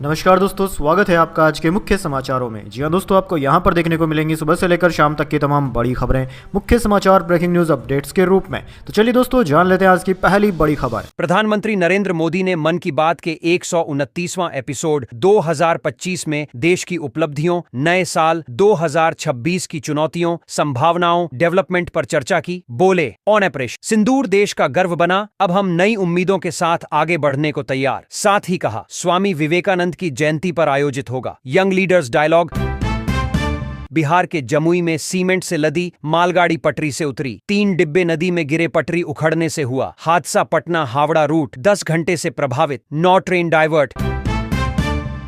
नमस्कार दोस्तों, स्वागत है आपका आज के मुख्य समाचारों में। जी हाँ दोस्तों, आपको यहाँ पर देखने को मिलेंगी सुबह से लेकर शाम तक की तमाम बड़ी खबरें मुख्य समाचार ब्रेकिंग न्यूज अपडेट्स के रूप में। तो चलिए दोस्तों, जान लेते हैं आज की पहली बड़ी खबर। प्रधानमंत्री नरेंद्र मोदी ने मन की बात के 129वां एपिसोड 2025 में देश की उपलब्धियों, नए साल 2026 की चुनौतियों, संभावनाओं, डेवलपमेंट पर चर्चा की। बोले, ऑन ऑपरेशन सिंदूर देश का गर्व बना, अब हम नई उम्मीदों के साथ आगे बढ़ने को तैयार। साथ ही कहा, स्वामी विवेकानंद की जयंती पर आयोजित होगा यंग लीडर्स डायलॉग। बिहार के जमुई में सीमेंट से लदी मालगाड़ी पटरी से उतरी, 3 डिब्बे नदी में गिरे, पटरी उखड़ने से हुआ हादसा। पटना हावड़ा रूट 10 घंटे से प्रभावित, 9 ट्रेन डाइवर्ट।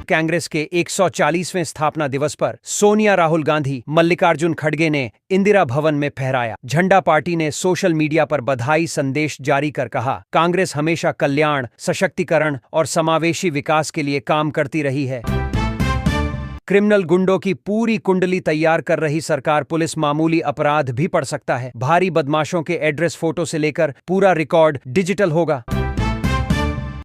कांग्रेस के 140वें स्थापना दिवस पर सोनिया, राहुल गांधी, मल्लिकार्जुन खड़गे ने इंदिरा भवन में फहराया झंडा। पार्टी ने सोशल मीडिया पर बधाई संदेश जारी कर कहा, कांग्रेस हमेशा कल्याण, सशक्तिकरण और समावेशी विकास के लिए काम करती रही है। क्रिमिनल गुंडों की पूरी कुंडली तैयार कर रही सरकार, पुलिस मामूली अपराध भी पढ़ सकता है। भारी बदमाशों के एड्रेस फोटो से लेकर पूरा रिकॉर्ड डिजिटल होगा।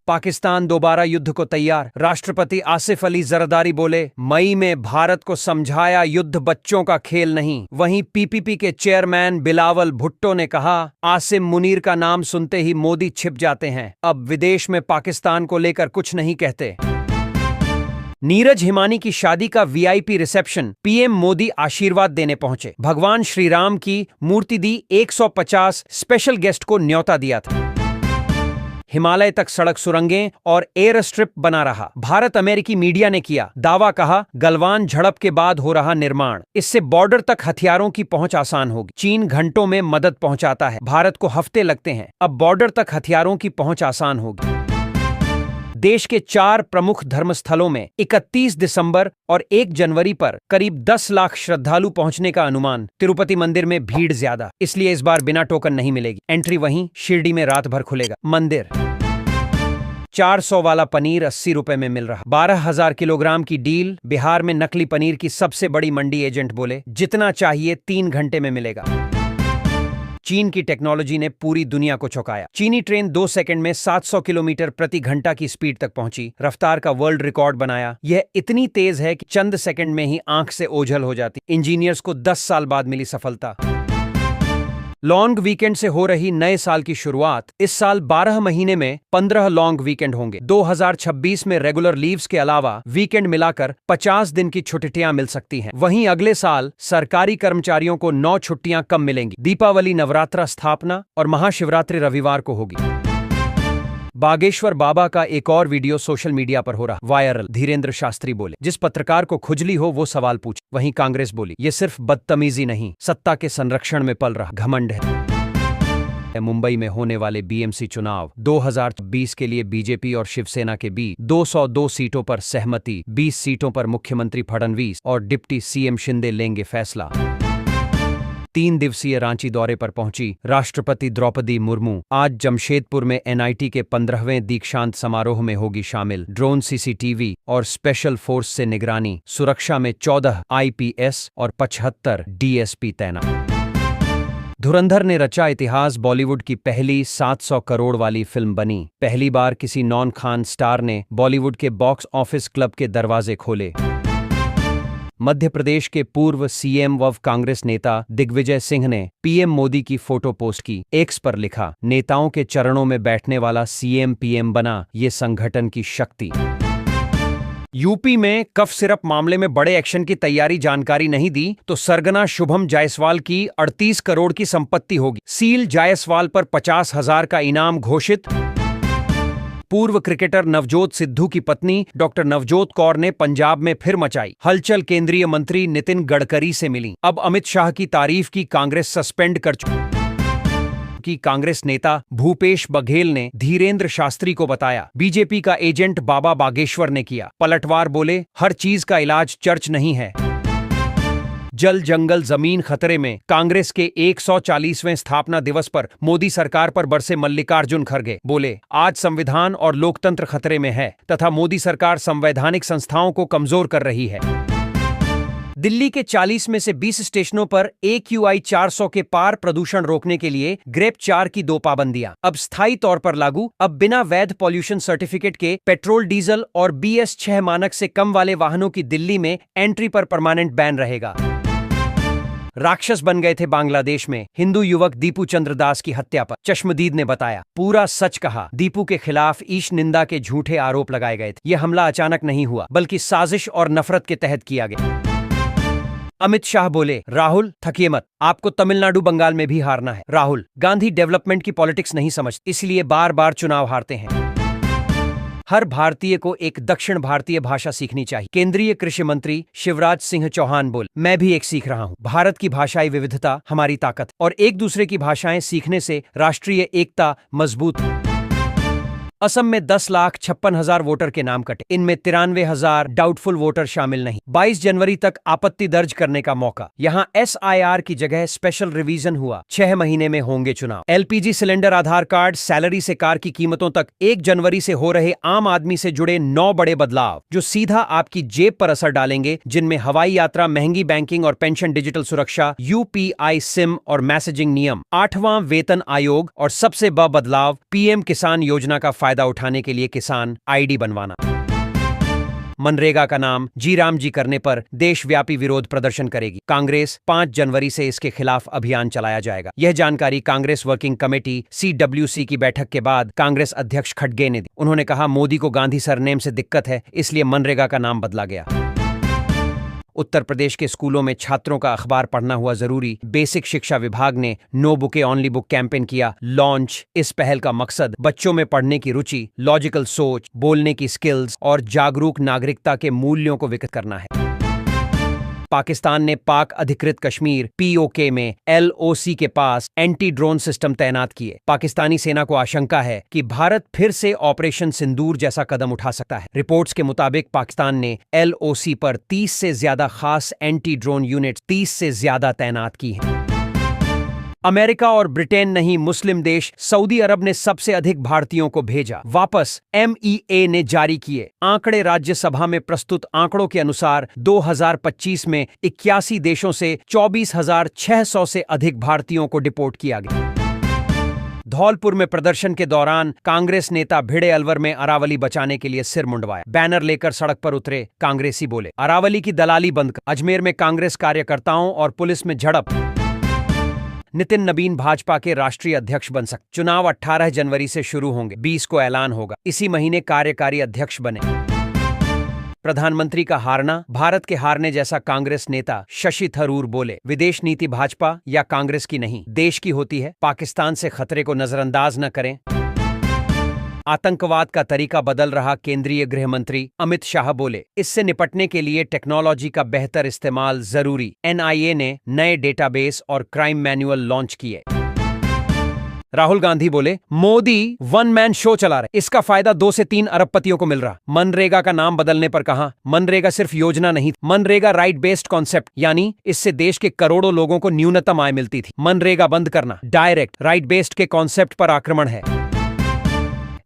पाकिस्तान दोबारा युद्ध को तैयार, राष्ट्रपति आसिफ अली जरदारी बोले, मई में भारत को समझाया युद्ध बच्चों का खेल नहीं। वहीं पीपीपी के चेयरमैन बिलावल भुट्टो ने कहा, आसिम मुनीर का नाम सुनते ही मोदी छिप जाते हैं, अब विदेश में पाकिस्तान को लेकर कुछ नहीं कहते। नीरज हिमानी की शादी का वीआईपी रिसेप्शन, पीएम मोदी आशीर्वाद देने पहुंचे। भगवान श्री राम की मूर्ति दी, 150 स्पेशल गेस्ट को न्योता दिया था। हिमालय तक सड़क सुरंगें और एयर स्ट्रिप बना रहा, भारत अमेरिकी मीडिया ने किया दावा। कहा, गलवान झड़प के बाद हो रहा निर्माण, इससे बॉर्डर तक हथियारों की पहुंच आसान होगी। चीन घंटों में मदद पहुंचाता है, भारत को हफ्ते लगते हैं, अब बॉर्डर तक हथियारों की पहुंच आसान होगी। देश के 4 प्रमुख धर्मस्थलों में 31 दिसंबर और 1 जनवरी पर करीब 10 लाख श्रद्धालु पहुंचने का अनुमान। तिरुपति मंदिर में भीड़ ज्यादा, इसलिए इस बार बिना टोकन नहीं मिलेगी एंट्री। वहीं शिरडी में रात भर खुलेगा मंदिर। 400 वाला पनीर 80 रुपए में मिल रहा, 12,000 किलोग्राम की डील। बिहार में नकली पनीर की सबसे बड़ी मंडी एजेंट बोले, जितना चाहिए 3 घंटे में मिलेगा। चीन की टेक्नोलॉजी ने पूरी दुनिया को चौंकाया, चीनी ट्रेन 2 सेकंड में 700 किलोमीटर प्रति घंटा की स्पीड तक पहुंची, रफ्तार का वर्ल्ड रिकॉर्ड बनाया। यह इतनी तेज है कि चंद सेकंड में ही आंख से ओझल हो जाती। इंजीनियर्स को 10 साल बाद मिली सफलता। लॉन्ग वीकेंड से हो रही नए साल की शुरुआत। इस साल 12 महीने में 15 लॉन्ग वीकेंड होंगे। 2026 में रेगुलर लीव्स के अलावा वीकेंड मिलाकर 50 दिन की छुट्टियां मिल सकती हैं। वहीं अगले साल सरकारी कर्मचारियों को 9 छुट्टियां कम मिलेंगी। दीपावली, नवरात्रा, स्थापना और महाशिवरात्रि रविवार को होगी। बागेश्वर बाबा का एक और वीडियो सोशल मीडिया पर हो रहा वायरल। धीरेन्द्र शास्त्री बोले, जिस पत्रकार को खुजली हो वो सवाल पूछे। वहीं कांग्रेस बोली, ये सिर्फ बदतमीजी नहीं, सत्ता के संरक्षण में पल रहा घमंड है। मुंबई में होने वाले बीएमसी चुनाव 2020 के लिए बीजेपी और शिवसेना के बीच 202 सीटों पर सहमति। 20 सीटों पर मुख्यमंत्री फडणवीस और डिप्टी सीएम शिंदे लेंगे फैसला। 3 दिवसीय रांची दौरे पर पहुंची राष्ट्रपति द्रौपदी मुर्मू आज जमशेदपुर में एनआईटी के 15वें दीक्षांत समारोह में होगी शामिल। ड्रोन, सीसीटीवी और स्पेशल फोर्स से निगरानी, सुरक्षा में 14 आईपीएस और 75 डीएसपी तैनात। धुरंधर ने रचा इतिहास, बॉलीवुड की पहली 700 करोड़ वाली फिल्म बनी। पहली बार किसी नॉन खान स्टार ने बॉलीवुड के बॉक्स ऑफिस क्लब के दरवाजे खोले। मध्य प्रदेश के पूर्व सीएम व कांग्रेस नेता दिग्विजय सिंह ने पीएम मोदी की फोटो पोस्ट की। एक्स पर लिखा, नेताओं के चरणों में बैठने वाला सीएम पीएम बना, ये संगठन की शक्ति। यूपी में कफ सिरप मामले में बड़े एक्शन की तैयारी, जानकारी नहीं दी तो सरगना शुभम जायसवाल की 38 करोड़ की संपत्ति होगी। सील, जायसवाल पर 50,000 का इनाम घोषित। पूर्व क्रिकेटर नवजोत सिद्धू की पत्नी डॉक्टर नवजोत कौर ने पंजाब में फिर मचाई हलचल। केंद्रीय मंत्री नितिन गडकरी से मिली, अब अमित शाह की तारीफ की, कांग्रेस सस्पेंड कर चुकी। कांग्रेस नेता भूपेश बघेल ने धीरेन्द्र शास्त्री को बताया, बीजेपी का एजेंट बाबा बागेश्वर ने किया पलटवार। बोले, हर चीज का इलाज चर्च नहीं है। जल, जंगल, जमीन खतरे में। कांग्रेस के 140वें स्थापना दिवस पर मोदी सरकार पर बरसे मल्लिकार्जुन खड़गे। बोले, आज संविधान और लोकतंत्र खतरे में है तथा मोदी सरकार संवैधानिक संस्थाओं को कमजोर कर रही है। दिल्ली के 40 में से 20 स्टेशनों पर AQI 400 के पार प्रदूषण रोकने के लिए ग्रेप 4 की 2 पाबंदियां अब स्थायी तौर पर लागू। अब बिना वैध पॉल्यूशन सर्टिफिकेट के पेट्रोल, डीजल और BS 6 मानक से कम वाले वाहनों की दिल्ली में एंट्री पर परमानेंट बैन रहेगा। राक्षस बन गए थे बांग्लादेश में हिंदू युवक दीपू चंद्र दास की हत्या पर चश्मदीद ने बताया, पूरा सच कहा। दीपू के खिलाफ ईश निंदा के झूठे आरोप लगाए गए थे। यह हमला अचानक नहीं हुआ, बल्कि साजिश और नफरत के तहत किया गया। अमित शाह बोले, राहुल थकिए मत, आपको तमिलनाडु बंगाल में भी हारना है। राहुल गांधी डेवलपमेंट की पॉलिटिक्स नहीं समझते, इसलिए बार बार चुनाव हारते हैं। हर भारतीय को एक दक्षिण भारतीय भाषा सीखनी चाहिए। केंद्रीय कृषि मंत्री शिवराज सिंह चौहान बोले, मैं भी एक सीख रहा हूं। भारत की भाषाई विविधता हमारी ताकत और एक दूसरे की भाषाएं सीखने से राष्ट्रीय एकता मजबूत। असम में 10,56,000 वोटर के नाम कटे, इनमें 93,000 डाउटफुल वोटर शामिल नहीं। 22 जनवरी तक आपत्ति दर्ज करने का मौका। यहां SIR की जगह स्पेशल रिवीजन हुआ। 6 महीने में होंगे चुनाव। LPG सिलेंडर, आधार कार्ड, सैलरी से कार की कीमतों तक 1 जनवरी से हो रहे आम आदमी से जुड़े 9 बड़े बदलाव जो सीधा आपकी जेब पर असर डालेंगे, जिनमें हवाई यात्रा, महंगी बैंकिंग और पेंशन, डिजिटल सुरक्षा, UPI सिम और मैसेजिंग नियम, 8वां वेतन आयोग और सबसे बड़ा बदलाव PM किसान योजना का फायदा उठाने के लिए किसान ID बनवाना। मनरेगा का नाम जी राम जी करने पर देशव्यापी विरोध प्रदर्शन करेगी कांग्रेस। 5 जनवरी से इसके खिलाफ अभियान चलाया जाएगा। यह जानकारी कांग्रेस वर्किंग कमेटी CWC की बैठक के बाद कांग्रेस अध्यक्ष खड़गे ने दी। उन्होंने कहा, मोदी को गांधी सरनेम से दिक्कत है, इसलिए मनरेगा का नाम बदला गया। उत्तर प्रदेश के स्कूलों में छात्रों का अखबार पढ़ना हुआ जरूरी। बेसिक शिक्षा विभाग ने no bouquet only book campaign किया लॉन्च। इस पहल का मकसद बच्चों में पढ़ने की रुचि, लॉजिकल सोच, बोलने की स्किल्स और जागरूक नागरिकता के मूल्यों को विकसित करना है। पाकिस्तान ने पाक अधिकृत कश्मीर POK में LOC के पास एंटी ड्रोन सिस्टम तैनात किए। पाकिस्तानी सेना को आशंका है कि भारत फिर से ऑपरेशन सिंदूर जैसा कदम उठा सकता है। रिपोर्ट्स के मुताबिक पाकिस्तान ने LOC पर 30 से ज्यादा खास एंटी ड्रोन यूनिट 30 से ज्यादा तैनात की हैं। अमेरिका और ब्रिटेन नहीं, मुस्लिम देश सऊदी अरब ने सबसे अधिक भारतीयों को भेजा वापस। MEA ने जारी किए आंकड़े। राज्यसभा में प्रस्तुत आंकड़ों के अनुसार 2025 में 81 देशों से 24,600 से अधिक भारतीयों को डिपोर्ट किया गया। धौलपुर में प्रदर्शन के दौरान कांग्रेस नेता भिड़े अलवर में अरावली बचाने के लिए सिर मुंडवाया। बैनर लेकर सड़क पर उतरे कांग्रेसी, बोले, अरावली की दलाली बंद कर। अजमेर में कांग्रेस कार्यकर्ताओं और पुलिस में झड़प। नितिन नबीन भाजपा के राष्ट्रीय अध्यक्ष बन सकते। चुनाव 18 जनवरी से शुरू होंगे, 20 को ऐलान होगा। इसी महीने कार्यकारी अध्यक्ष बने। प्रधानमंत्री का हारना भारत के हारने जैसा कांग्रेस नेता शशि थरूर बोले, विदेश नीति भाजपा या कांग्रेस की नहीं, देश की होती है। पाकिस्तान से खतरे को नजरअंदाज न करें। आतंकवाद का तरीका बदल रहा केंद्रीय गृह मंत्री अमित शाह बोले, इससे निपटने के लिए टेक्नोलॉजी का बेहतर इस्तेमाल जरूरी। NIA ने नए डेटाबेस और क्राइम मैनुअल लॉन्च किए। राहुल गांधी बोले, मोदी वन मैन शो चला रहे, इसका फायदा 2 से 3 अरबपतियों को मिल रहा। मनरेगा का नाम बदलने पर कहा, मनरेगा सिर्फ योजना नहीं, मनरेगा राइट बेस्ड कॉन्सेप्ट, यानी इससे देश के करोड़ों लोगों को न्यूनतम आय मिलती थी। मनरेगा बंद करना डायरेक्ट राइट बेस्ड के कॉन्सेप्ट पर आक्रमण है।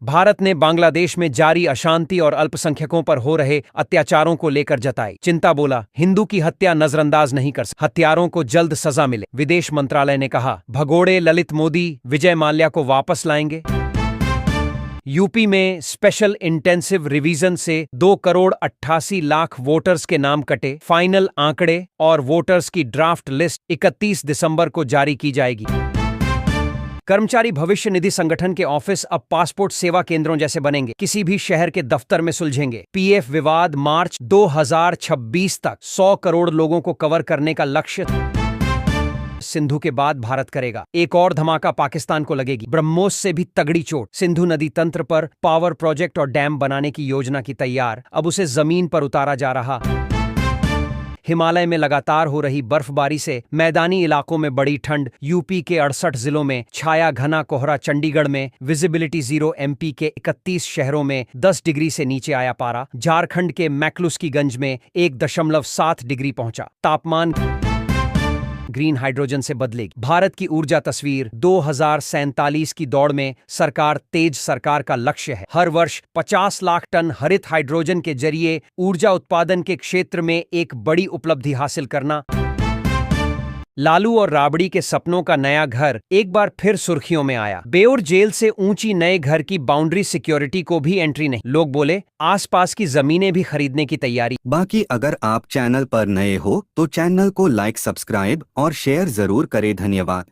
भारत ने बांग्लादेश में जारी अशांति और अल्पसंख्यकों पर हो रहे अत्याचारों को लेकर जताई चिंता। बोला, हिंदू की हत्या नजरअंदाज नहीं कर सकते, हत्यारों को जल्द सजा मिले। विदेश मंत्रालय ने कहा, भगोड़े ललित मोदी विजय माल्या को वापस लाएंगे। यूपी में स्पेशल इंटेंसिव रिवीजन से 2,88,00,000 वोटर्स के नाम कटे। फाइनल आंकड़े और वोटर्स की ड्राफ्ट लिस्ट 31 दिसंबर को जारी की जाएगी। कर्मचारी भविष्य निधि संगठन के ऑफिस अब पासपोर्ट सेवा केंद्रों जैसे बनेंगे, किसी भी शहर के दफ्तर में सुलझेंगे। PF विवाद मार्च 2026 तक 100 करोड़ लोगों को कवर करने का लक्ष्य सिंधु के बाद भारत करेगा। एक और धमाका पाकिस्तान को लगेगी, ब्रह्मोस से भी तगड़ी चोट। सिंधु नदी तंत्र पर पावर प्रोजेक्ट और डैम बनाने की योजना की तैयार, अब उसे जमीन पर उतारा जा रहा। हिमालय में लगातार हो रही बर्फबारी से मैदानी इलाकों में बड़ी ठंड। यूपी के 68 जिलों में छाया घना कोहरा। चंडीगढ़ में विजिबिलिटी 0। MP के 31 शहरों में 10 डिग्री से नीचे आया पारा। झारखंड के मैक्लुस्कीगंज में 1.7 डिग्री पहुंचा तापमान। ग्रीन हाइड्रोजन से बदलेगी भारत की ऊर्जा तस्वीर। 2047 की दौड़ में सरकार तेज सरकार का लक्ष्य है हर वर्ष 50 लाख टन हरित हाइड्रोजन के जरिए ऊर्जा उत्पादन के क्षेत्र में एक बड़ी उपलब्धि हासिल करना। लालू और राबड़ी के सपनों का नया घर एक बार फिर सुर्खियों में आया। बेउर जेल से ऊंची नए घर की बाउंड्री सिक्योरिटी को भी एंट्री नहीं। लोग बोले आसपास की जमीनें भी खरीदने की तैयारी। बाकी अगर आप चैनल पर नए हो तो चैनल को लाइक, सब्सक्राइब और शेयर जरूर करें। धन्यवाद।